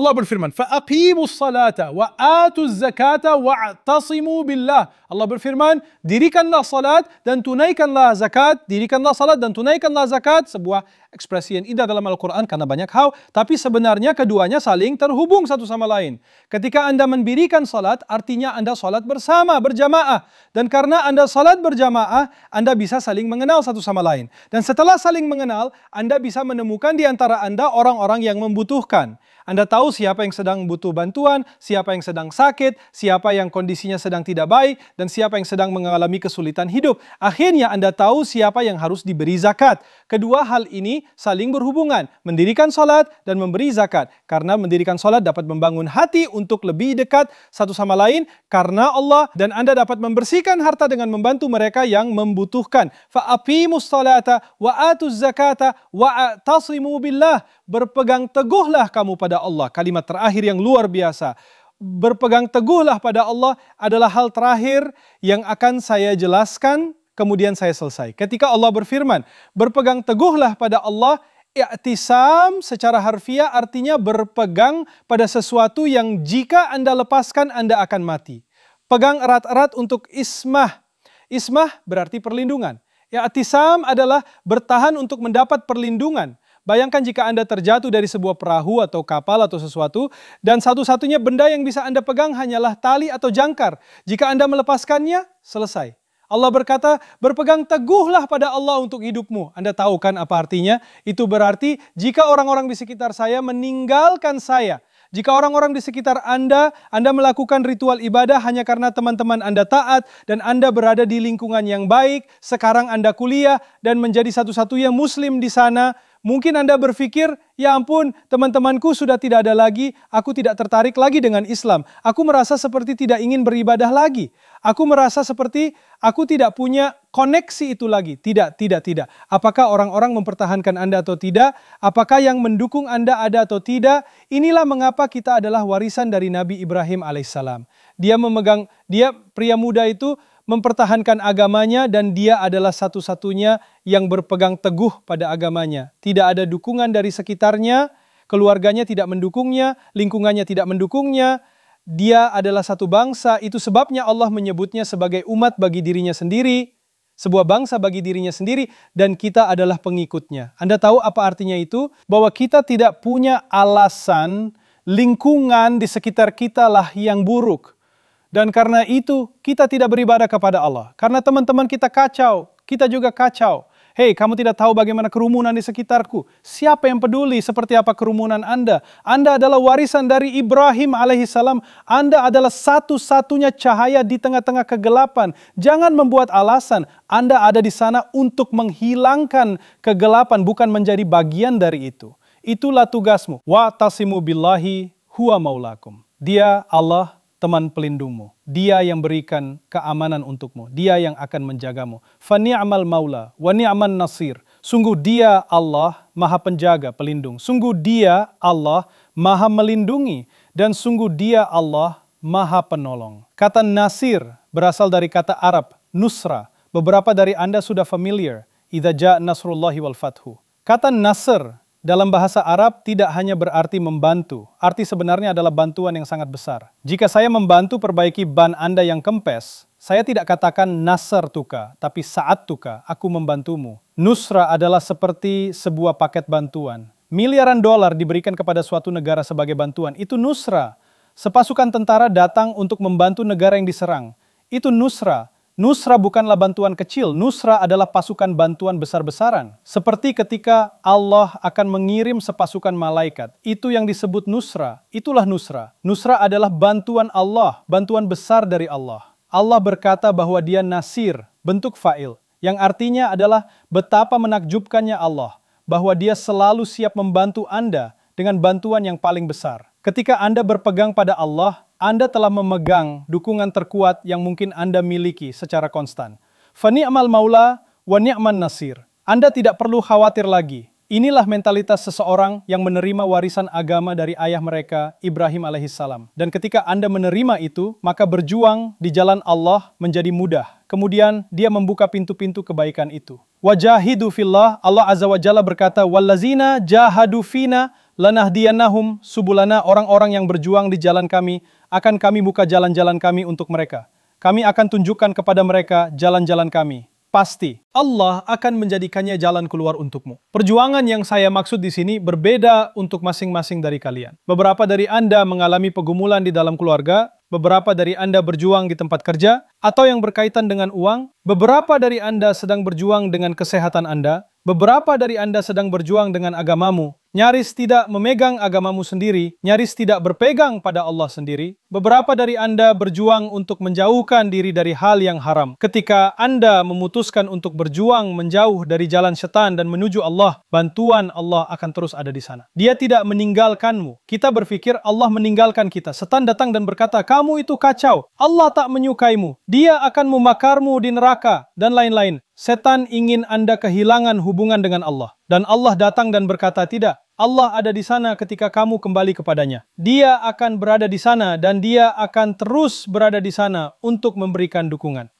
Allah berfirman, "Fa'aqimus salata wa atuz zakata wa'tasimu billah." Allah berfirman, dirikanlah salat dan tunaikanlah zakat, dirikanlah salat dan tunaikanlah zakat, sebuah ekspresi yang indah dalam Al-Quran karena banyak hal, tapi sebenarnya keduanya saling terhubung satu sama lain. Ketika Anda mendirikan salat, artinya Anda salat bersama, berjamaah. Dan karena Anda salat berjamaah, Anda bisa saling mengenal satu sama lain. Dan setelah saling mengenal, Anda bisa menemukan di antara Anda orang-orang yang membutuhkan. Anda tahu siapa yang sedang butuh bantuan, siapa yang sedang sakit, siapa yang kondisinya sedang tidak baik, dan siapa yang sedang mengalami kesulitan hidup. Akhirnya Anda tahu siapa yang harus diberi zakat. Kedua hal ini saling berhubungan, mendirikan salat dan memberi zakat. Karena mendirikan salat dapat membangun hati untuk lebih dekat satu sama lain karena Allah, dan Anda dapat membersihkan harta dengan membantu mereka yang membutuhkan. Fa'aqimus salata wa atuz zakata wa'tasimu billah. Berpegang teguhlah kamu pada Allah. Kalimat terakhir yang luar biasa. Berpegang teguhlah pada Allah adalah hal terakhir yang akan saya jelaskan, kemudian saya selesai. Ketika Allah berfirman, berpegang teguhlah pada Allah, i'tisam secara harfiah artinya berpegang pada sesuatu yang jika Anda lepaskan, Anda akan mati. Pegang erat-erat untuk ismah. Ismah berarti perlindungan. I'tisam adalah bertahan untuk mendapat perlindungan. Bayangkan jika Anda terjatuh dari sebuah perahu atau kapal atau sesuatu, dan satu-satunya benda yang bisa Anda pegang hanyalah tali atau jangkar. Jika Anda melepaskannya, selesai. Allah berkata, berpegang teguhlah pada Allah untuk hidupmu. Anda tahu kan apa artinya? Itu berarti jika orang-orang di sekitar saya meninggalkan saya, jika orang-orang di sekitar Anda melakukan ritual ibadah hanya karena teman-teman Anda taat, dan Anda berada di lingkungan yang baik, sekarang Anda kuliah dan menjadi satu-satunya muslim di sana, mungkin Anda berpikir, ya ampun, teman-temanku sudah tidak ada lagi, aku tidak tertarik lagi dengan Islam. Aku merasa seperti tidak ingin beribadah lagi. Aku merasa seperti aku tidak punya koneksi itu lagi. Tidak. Apakah orang-orang mempertahankan Anda atau tidak? Apakah yang mendukung Anda ada atau tidak? Inilah mengapa kita adalah warisan dari Nabi Ibrahim alaihissalam. Dia pria muda itu mempertahankan agamanya, dan dia adalah satu-satunya yang berpegang teguh pada agamanya. Tidak ada dukungan dari sekitarnya, keluarganya tidak mendukungnya, lingkungannya tidak mendukungnya. Dia adalah satu bangsa, itu sebabnya Allah menyebutnya sebagai umat bagi dirinya sendiri, sebuah bangsa bagi dirinya sendiri, dan kita adalah pengikutnya. Anda tahu apa artinya itu? Bahwa kita tidak punya alasan, lingkungan di sekitar kita lah yang buruk. Dan karena itu kita tidak beribadah kepada Allah. Karena teman-teman kita kacau, kita juga kacau. Hei, kamu tidak tahu bagaimana kerumunan di sekitarku. Siapa yang peduli seperti apa kerumunan Anda? Anda adalah warisan dari Ibrahim alaihissalam. Anda adalah satu-satunya cahaya di tengah-tengah kegelapan. Jangan membuat alasan. Anda ada di sana untuk menghilangkan kegelapan, bukan menjadi bagian dari itu. Itulah tugasmu. Wa'tasimu billahi huwa maulakum. Dia Allah, teman pelindungmu. Dia yang berikan keamanan untukmu. Dia yang akan menjagamu. Fa ni'mal maula wa ni'man nasir. Sungguh dia Allah maha penjaga, pelindung. Sungguh dia Allah maha melindungi. Dan sungguh dia Allah maha penolong. Kata nasir berasal dari kata Arab, nusra. Beberapa dari Anda sudah familiar. Idza ja' nasrullahi wal fathu. Kata nasr dalam bahasa Arab tidak hanya berarti membantu. Arti sebenarnya adalah bantuan yang sangat besar. Jika saya membantu perbaiki ban Anda yang kempes, saya tidak katakan nasr tuka, tapi saat tuka, aku membantumu. Nusra adalah seperti sebuah paket bantuan. Miliaran dolar diberikan kepada suatu negara sebagai bantuan. Itu nusra. Sepasukan tentara datang untuk membantu negara yang diserang. Itu nusra. Nusra bukanlah bantuan kecil, nusra adalah pasukan bantuan besar-besaran. Seperti ketika Allah akan mengirim sepasukan malaikat, itu yang disebut nusra, itulah nusra. Nusra adalah bantuan Allah, bantuan besar dari Allah. Allah berkata bahwa dia nasir, bentuk fa'il, yang artinya adalah betapa menakjubkannya Allah, bahwa dia selalu siap membantu Anda dengan bantuan yang paling besar. Ketika Anda berpegang pada Allah, Anda telah memegang dukungan terkuat yang mungkin Anda miliki secara konstan. Fa ni'mal maula wa ni'man nasir. Anda tidak perlu khawatir lagi. Inilah mentalitas seseorang yang menerima warisan agama dari ayah mereka, Ibrahim alaihissalam. Dan ketika Anda menerima itu, maka berjuang di jalan Allah menjadi mudah. Kemudian dia membuka pintu-pintu kebaikan itu. Wajahidu fillah, Allah azza wa jalla berkata, wallazina jahadu fina Lanahdiyannahum subulana, orang-orang yang berjuang di jalan kami, akan kami buka jalan-jalan kami untuk mereka. Kami akan tunjukkan kepada mereka jalan-jalan kami. Pasti Allah akan menjadikannya jalan keluar untukmu. Perjuangan yang saya maksud di sini berbeda untuk masing-masing dari kalian. Beberapa dari Anda mengalami pergumulan di dalam keluarga, beberapa dari Anda berjuang di tempat kerja, atau yang berkaitan dengan uang, beberapa dari Anda sedang berjuang dengan kesehatan Anda, beberapa dari Anda sedang berjuang dengan agamamu, nyaris tidak memegang agamamu sendiri, nyaris tidak berpegang pada Allah sendiri. Beberapa dari Anda berjuang untuk menjauhkan diri dari hal yang haram. Ketika Anda memutuskan untuk berjuang menjauh dari jalan setan dan menuju Allah, bantuan Allah akan terus ada di sana. Dia tidak meninggalkanmu. Kita berpikir Allah meninggalkan kita. Setan datang dan berkata, kamu itu kacau. Allah tak menyukaimu. Dia akan memakarmu di neraka, dan lain-lain. Setan ingin Anda kehilangan hubungan dengan Allah. Dan Allah datang dan berkata, tidak. Allah ada di sana ketika kamu kembali kepadanya. Dia akan berada di sana dan dia akan terus berada di sana untuk memberikan dukungan.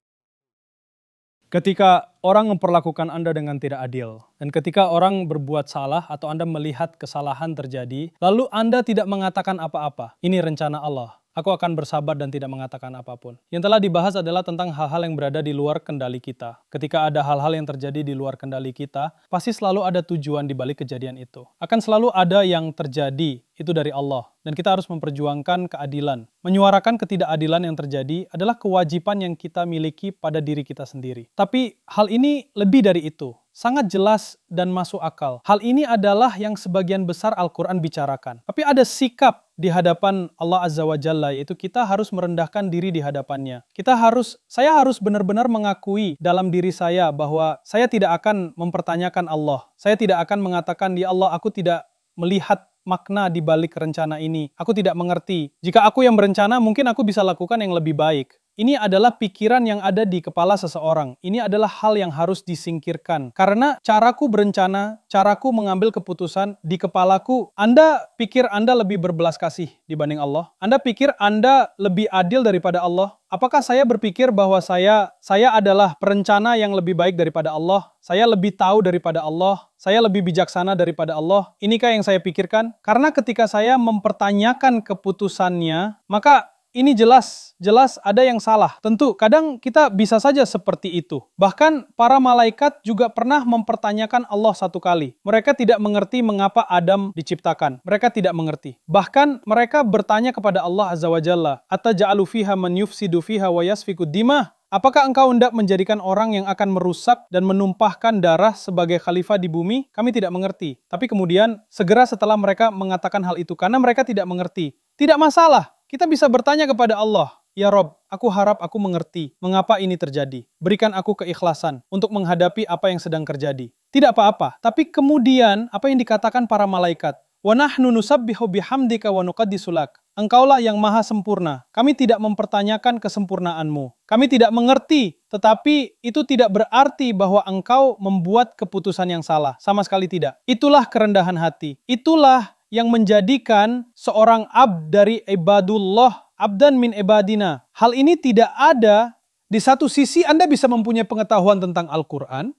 Ketika orang memperlakukan Anda dengan tidak adil, dan ketika orang berbuat salah atau Anda melihat kesalahan terjadi, lalu Anda tidak mengatakan apa-apa, ini rencana Allah. Aku akan bersabar dan tidak mengatakan apapun. Yang telah dibahas adalah tentang hal-hal yang berada di luar kendali kita. Ketika ada hal-hal yang terjadi di luar kendali kita, pasti selalu ada tujuan di balik kejadian itu. Akan selalu ada yang terjadi, itu dari Allah. Dan kita harus memperjuangkan keadilan. Menyuarakan ketidakadilan yang terjadi adalah kewajiban yang kita miliki pada diri kita sendiri. Tapi hal ini lebih dari itu. Sangat jelas dan masuk akal. Hal ini adalah yang sebagian besar Al-Quran bicarakan. Tapi ada sikap di hadapan Allah Azza wa Jalla, yaitu kita harus merendahkan diri di hadapannya. Saya harus benar-benar mengakui dalam diri saya bahwa saya tidak akan mempertanyakan Allah. Saya tidak akan mengatakan, ya Allah, aku tidak melihat makna di balik rencana ini. Aku tidak mengerti. Jika aku yang berencana, mungkin aku bisa lakukan yang lebih baik. Ini adalah pikiran yang ada di kepala seseorang. Ini adalah hal yang harus disingkirkan. Karena caraku berencana, caraku mengambil keputusan di kepalaku. Anda pikir Anda lebih berbelas kasih dibanding Allah? Anda pikir Anda lebih adil daripada Allah? Apakah saya berpikir bahwa saya adalah perencana yang lebih baik daripada Allah? Saya lebih tahu daripada Allah? Saya lebih bijaksana daripada Allah? Inikah yang saya pikirkan? Karena ketika saya mempertanyakan keputusannya, maka ini jelas ada yang salah. Tentu, kadang kita bisa saja seperti itu. Bahkan para malaikat juga pernah mempertanyakan Allah satu kali. Mereka tidak mengerti mengapa Adam diciptakan. Mereka tidak mengerti. Bahkan mereka bertanya kepada Allah Azza wa Jalla, "Ataj'alu fiha man yufsidu fiha wa yasfiku dimah?" Apakah engkau hendak menjadikan orang yang akan merusak dan menumpahkan darah sebagai khalifah di bumi? Kami tidak mengerti. Tapi kemudian, segera setelah mereka mengatakan hal itu, karena mereka tidak mengerti. Tidak masalah. Kita bisa bertanya kepada Allah, ya Rob, aku harap aku mengerti mengapa ini terjadi. Berikan aku keikhlasan untuk menghadapi apa yang sedang terjadi. Tidak apa-apa, tapi kemudian apa yang dikatakan para malaikat, wa nahnu nusabbihu bihamdika wa nuqaddisu lak. Engkaulah yang maha sempurna. Kami tidak mempertanyakan kesempurnaanmu. Kami tidak mengerti, tetapi itu tidak berarti bahwa engkau membuat keputusan yang salah. Sama sekali tidak. Itulah kerendahan hati. Itulah yang menjadikan seorang abd dari ibadullah, abdan min ibadina. Hal ini tidak ada. Di satu sisi Anda bisa mempunyai pengetahuan tentang Al-Quran,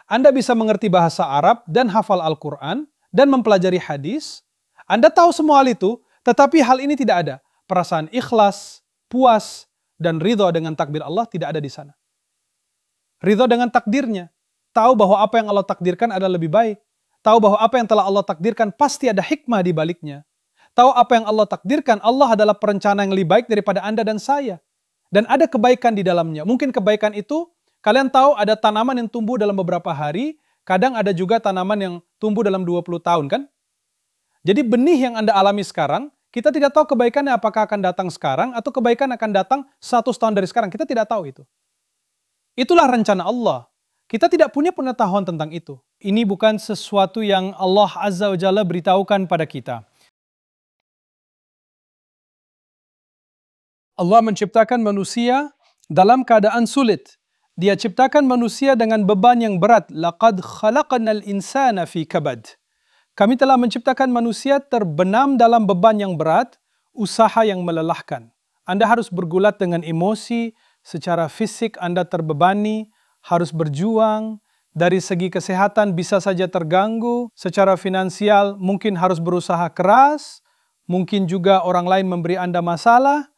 Anda bisa mengerti bahasa Arab dan hafal Al-Quran, dan mempelajari hadis. Anda tahu semua hal itu, tetapi hal ini tidak ada. Perasaan ikhlas, puas, dan ridho dengan takdir Allah tidak ada di sana. Ridho dengan takdirnya. Tahu bahwa apa yang Allah takdirkan adalah lebih baik. Tahu bahwa apa yang telah Allah takdirkan pasti ada hikmah di baliknya. Tahu apa yang Allah takdirkan, Allah adalah perencana yang lebih baik daripada Anda dan saya. Dan ada kebaikan di dalamnya. Mungkin kebaikan itu, kalian tahu ada tanaman yang tumbuh dalam beberapa hari, kadang ada juga tanaman yang tumbuh dalam 20 tahun kan? Jadi benih yang Anda alami sekarang, kita tidak tahu kebaikannya apakah akan datang sekarang, atau kebaikan akan datang 100 tahun dari sekarang. Kita tidak tahu itu. Itulah rencana Allah. Kita tidak punya pengetahuan tentang itu. Ini bukan sesuatu yang Allah Azza wa Jalla beritahukan pada kita. Allah menciptakan manusia dalam keadaan sulit. Dia ciptakan manusia dengan beban yang berat. Laqad khalaqnal insana fi kabad. Kami telah menciptakan manusia terbenam dalam beban yang berat, usaha yang melelahkan. Anda harus bergulat dengan emosi, secara fisik Anda terbebani, harus berjuang, dari segi kesehatan bisa saja terganggu, secara finansial mungkin harus berusaha keras, mungkin juga orang lain memberi Anda masalah.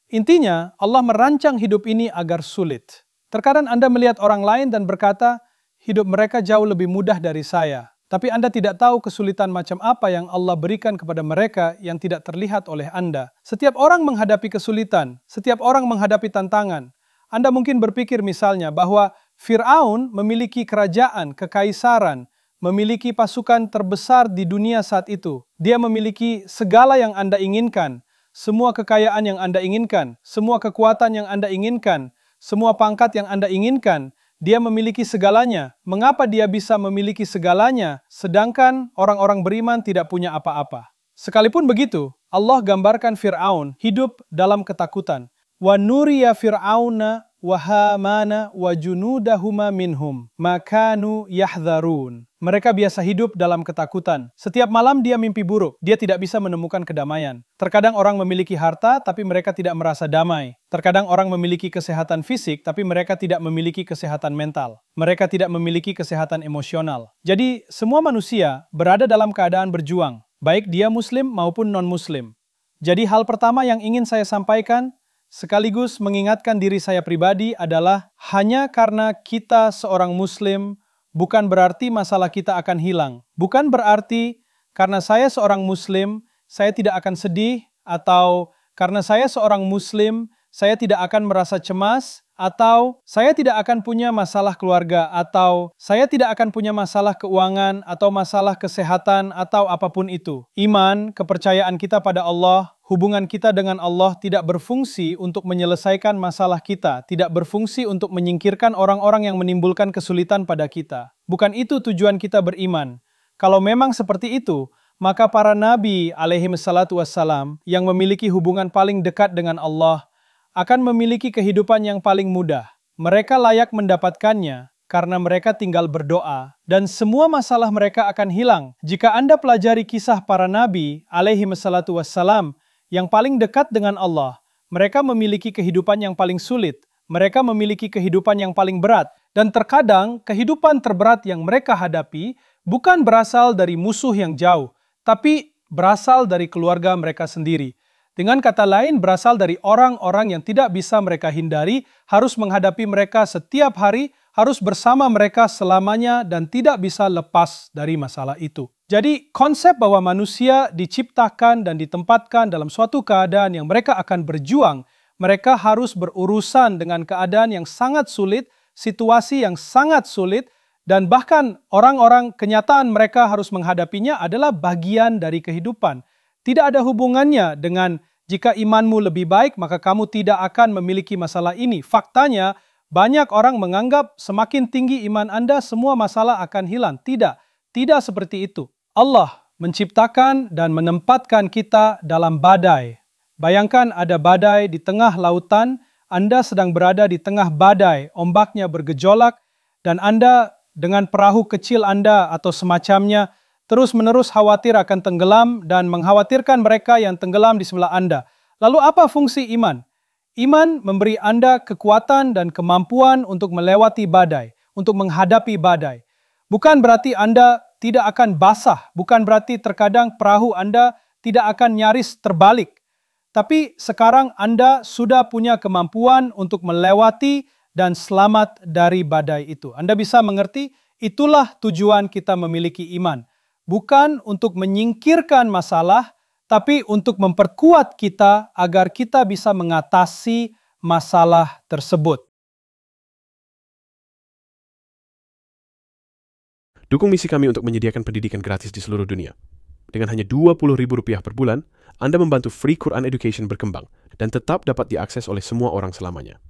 Intinya, Allah merancang hidup ini agar sulit. Terkadang Anda melihat orang lain dan berkata, hidup mereka jauh lebih mudah dari saya. Tapi Anda tidak tahu kesulitan macam apa yang Allah berikan kepada mereka yang tidak terlihat oleh Anda. Setiap orang menghadapi kesulitan, setiap orang menghadapi tantangan. Anda mungkin berpikir misalnya bahwa Fir'aun memiliki kerajaan, kekaisaran, memiliki pasukan terbesar di dunia saat itu. Dia memiliki segala yang Anda inginkan, semua kekayaan yang Anda inginkan, semua kekuatan yang Anda inginkan, semua pangkat yang Anda inginkan. Dia memiliki segalanya. Mengapa dia bisa memiliki segalanya, sedangkan orang-orang beriman tidak punya apa-apa? Sekalipun begitu, Allah gambarkan Fir'aun hidup dalam ketakutan. Wa nuriya fir'auna wa hamana wa junudahuma minhum makanu yahdharun. Mereka biasa hidup dalam ketakutan. Setiap malam dia mimpi buruk. Dia tidak bisa menemukan kedamaian. Terkadang orang memiliki harta tapi mereka tidak merasa damai. Terkadang orang memiliki kesehatan fisik tapi mereka tidak memiliki kesehatan mental. Mereka tidak memiliki kesehatan emosional. Jadi semua manusia berada dalam keadaan berjuang, baik dia muslim maupun non-muslim. Jadi hal pertama yang ingin saya sampaikan sekaligus mengingatkan diri saya pribadi adalah hanya karena kita seorang muslim bukan berarti masalah kita akan hilang. Bukan berarti karena saya seorang muslim saya tidak akan sedih, atau karena saya seorang muslim saya tidak akan merasa cemas, atau saya tidak akan punya masalah keluarga, atau saya tidak akan punya masalah keuangan atau masalah kesehatan atau apapun itu. Iman, kepercayaan kita pada Allah, hubungan kita dengan Allah tidak berfungsi untuk menyelesaikan masalah kita, tidak berfungsi untuk menyingkirkan orang-orang yang menimbulkan kesulitan pada kita. Bukan itu tujuan kita beriman. Kalau memang seperti itu, maka para nabi alaihi wassalatu wassalam yang memiliki hubungan paling dekat dengan Allah akan memiliki kehidupan yang paling mudah. Mereka layak mendapatkannya karena mereka tinggal berdoa dan semua masalah mereka akan hilang. Jika Anda pelajari kisah para nabi alaihi wassalatu wassalam yang paling dekat dengan Allah, mereka memiliki kehidupan yang paling sulit, mereka memiliki kehidupan yang paling berat, dan terkadang kehidupan terberat yang mereka hadapi bukan berasal dari musuh yang jauh, tapi berasal dari keluarga mereka sendiri. Dengan kata lain, berasal dari orang-orang yang tidak bisa mereka hindari, harus menghadapi mereka setiap hari, harus bersama mereka selamanya, dan tidak bisa lepas dari masalah itu. Jadi, konsep bahwa manusia diciptakan dan ditempatkan dalam suatu keadaan yang mereka akan berjuang, mereka harus berurusan dengan keadaan yang sangat sulit, situasi yang sangat sulit, dan bahkan orang-orang kenyataan mereka harus menghadapinya adalah bagian dari kehidupan. Tidak ada hubungannya dengan jika imanmu lebih baik, maka kamu tidak akan memiliki masalah ini. Faktanya, banyak orang menganggap semakin tinggi iman Anda, semua masalah akan hilang. Tidak, tidak seperti itu. Allah menciptakan dan menempatkan kita dalam badai. Bayangkan ada badai di tengah lautan, Anda sedang berada di tengah badai, ombaknya bergejolak, dan Anda dengan perahu kecil Anda atau semacamnya, terus-menerus khawatir akan tenggelam dan mengkhawatirkan mereka yang tenggelam di sebelah Anda. Lalu apa fungsi iman? Iman memberi Anda kekuatan dan kemampuan untuk melewati badai, untuk menghadapi badai. Bukan berarti Anda tidak akan basah, bukan berarti terkadang perahu Anda tidak akan nyaris terbalik. Tapi sekarang Anda sudah punya kemampuan untuk melewati dan selamat dari badai itu. Anda bisa mengerti, itulah tujuan kita memiliki iman. Bukan untuk menyingkirkan masalah, tapi untuk memperkuat kita agar kita bisa mengatasi masalah tersebut. Dukung misi kami untuk menyediakan pendidikan gratis di seluruh dunia. Dengan hanya Rp20.000 per bulan, Anda membantu Free Quran Education berkembang dan tetap dapat diakses oleh semua orang selamanya.